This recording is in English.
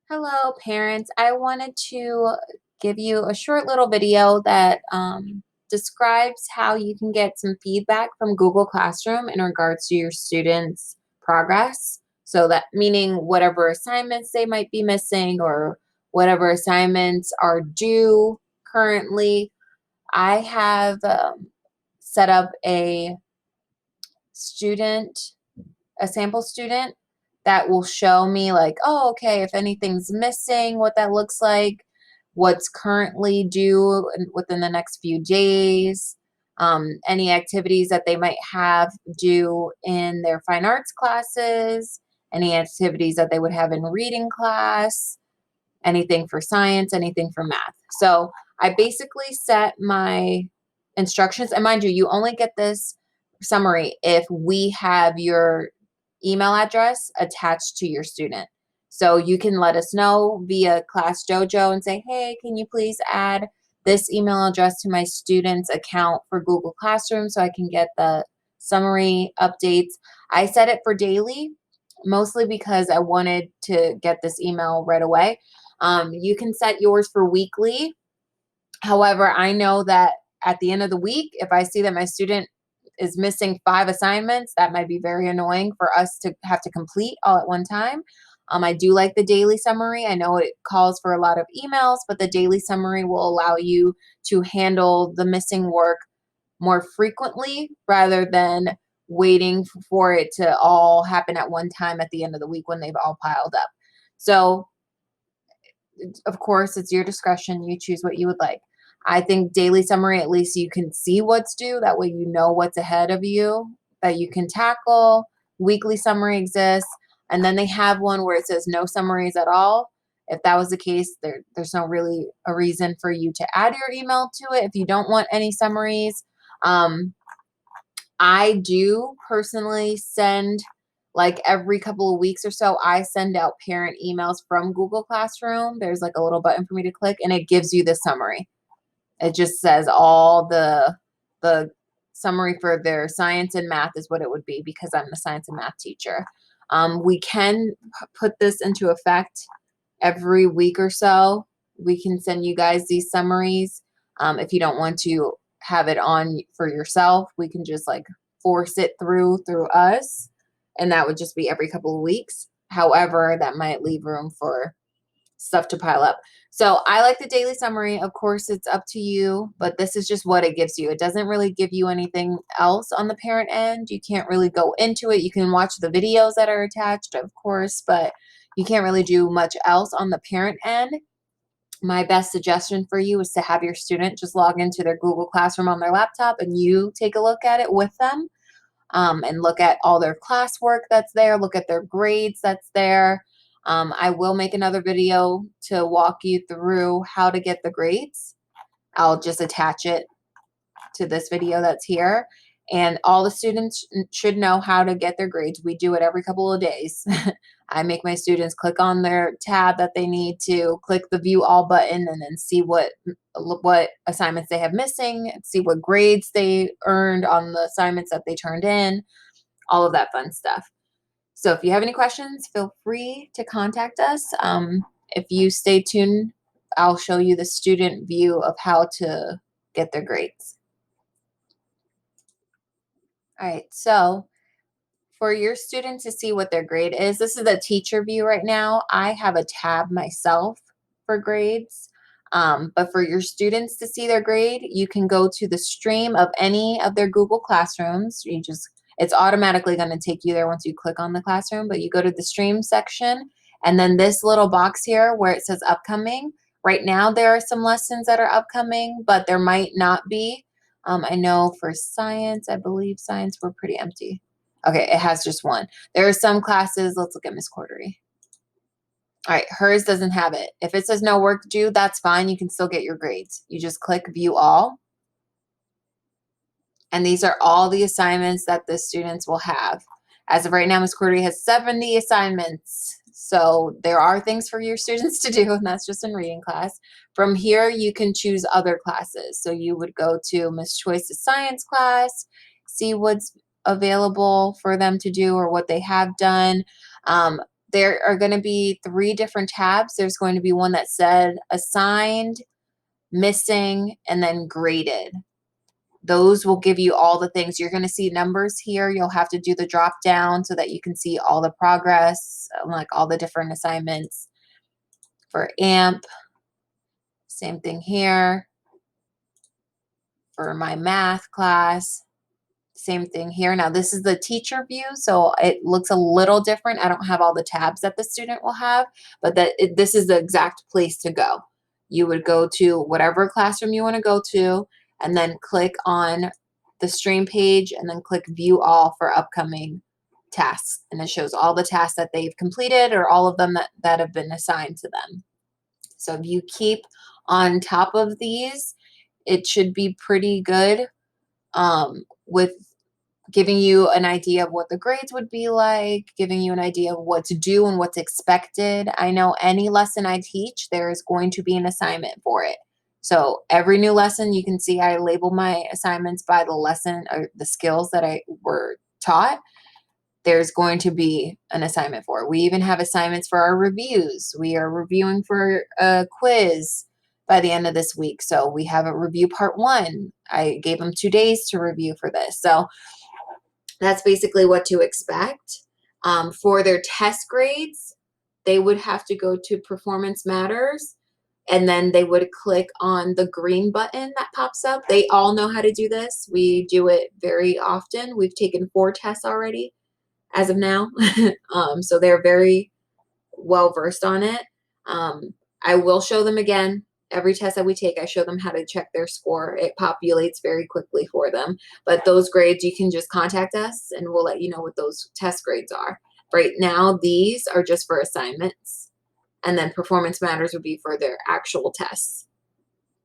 Hello, parents. I wanted to give you a short little video that describes how you can get some feedback from Google Classroom in regards to your students' progress. So that meaning whatever assignments they might be missing or whatever assignments are due currently. I have set up student a sample student that will show me like, oh, okay, if anything's missing, what that looks like, what's currently due within the next few days, any activities that they might have due in their fine arts classes, any activities that they would have in reading class, anything for science, anything for math. So I basically set my instructions, and mind you, you only get this summary if we have your email address attached to your student. So you can let us know via Class Dojo and say, hey, can you please add this email address to my student's account for Google Classroom so I can get the summary updates. I set it for daily, mostly because I wanted to get this email right away. You can set yours for weekly. However, I know that at the end of the week, if I see that my student is missing 5 assignments, that might be very annoying for us to have to complete all at one time. I do like the daily summary. I know it calls for a lot of emails, but the daily summary will allow you to handle the missing work more frequently rather than waiting for it to all happen at one time at the end of the week when they've all piled up. So of course, it's your discretion. You choose what you would like. I think daily summary, at least you can see what's due. That way, you know what's ahead of you that you can tackle. Weekly summary exists. And then they have one where it says no summaries at all. If that was the case, there's no really a reason for you to add your email to it if you don't want any summaries. Um, I do personally send, like every couple of weeks or so, I send out parent emails from Google Classroom. There's like a little button for me to click and it gives you the summary. It just says all the summary for their science and math is what it would be because I'm the science and math teacher. We can put this into effect every week or so. We can send you guys these summaries. If you don't want to have it on for yourself, we can just like force it through us, and that would just be every couple of weeks. However, that might leave room for stuff to pile up. So I like the daily summary. Of course, it's up to you, but this is just what it gives you. It doesn't really give you anything else on the parent end. You can't really go into it. You can watch the videos that are attached, of course, but you can't really do much else on the parent end. My best suggestion for you is to have your student just log into their Google Classroom on their laptop and you take a look at it with them, and look at all their classwork that's there, look at their grades that's there. I will make another video to walk you through how to get the grades. I'll just attach it to this video that's here. And all the students should know how to get their grades. We do it every couple of days. I make my students click on their tab that they need to, click the view all button, and then see what assignments they have missing, see what grades they earned on the assignments that they turned in, all of that fun stuff. So if you have any questions, feel free to contact us. If you stay tuned, I'll show you the student view of how to get their grades. All right, so for your student to see what their grade is, this is the teacher view right now. I have a tab myself for grades. But for your students to see their grade, you can go to the stream of any of their Google Classrooms. It's automatically going to take you there once you click on the classroom, but you go to the stream section and then this little box here where it says upcoming. Right now, there are some lessons that are upcoming, but there might not be. I know for science, I believe science, we're pretty empty. Okay, it has just one. There are some classes, let's look at Miss Cordery. All right, hers doesn't have it. If it says no work due, that's fine. You can still get your grades. You just click view all. And these are all the assignments that the students will have. As of right now, Miss Cordery has 70 assignments. So there are things for your students to do, and that's just in reading class. From here, you can choose other classes. So you would go to Miss Choice's science class, see what's available for them to do or what they have done. there are going to be 3 different tabs. There's going to be one that said assigned, missing, and then graded. Those will give you all the things. You're going to see numbers here. You'll have to do the drop down so that you can see all the progress, like all the different assignments for AMP. Same thing here for my math class. Same thing here. Now this is the teacher view, so it looks a little different. I don't have all the tabs that the student will have, but this is the exact place to go. You would go to whatever classroom you want to go to, and then click on the stream page, and then click view all for upcoming tasks. And it shows all the tasks that they've completed, or all of them that have been assigned to them. So if you keep on top of these, it should be pretty good with giving you an idea of what the grades would be like, giving you an idea of what to do and what's expected. I know any lesson I teach, there is going to be an assignment for it. So every new lesson, you can see I label my assignments by the lesson or the skills that I were taught. There's going to be an assignment for it. We even have assignments for our reviews. We are reviewing for a quiz by the end of this week. So we have a review part 1. I gave them 2 days to review for this. So that's basically what to expect. For their test grades, they would have to go to Performance Matters, and then they would click on the green button that pops up. They all know how to do this. We do it very often. We've taken 4 tests already as of now. So they're very well versed on it. I will show them again. Every test that we take, I show them how to check their score. It populates very quickly for them. But those grades, you can just contact us and we'll let you know what those test grades are. Right now, these are just for assignments. And then Performance Matters would be for their actual tests.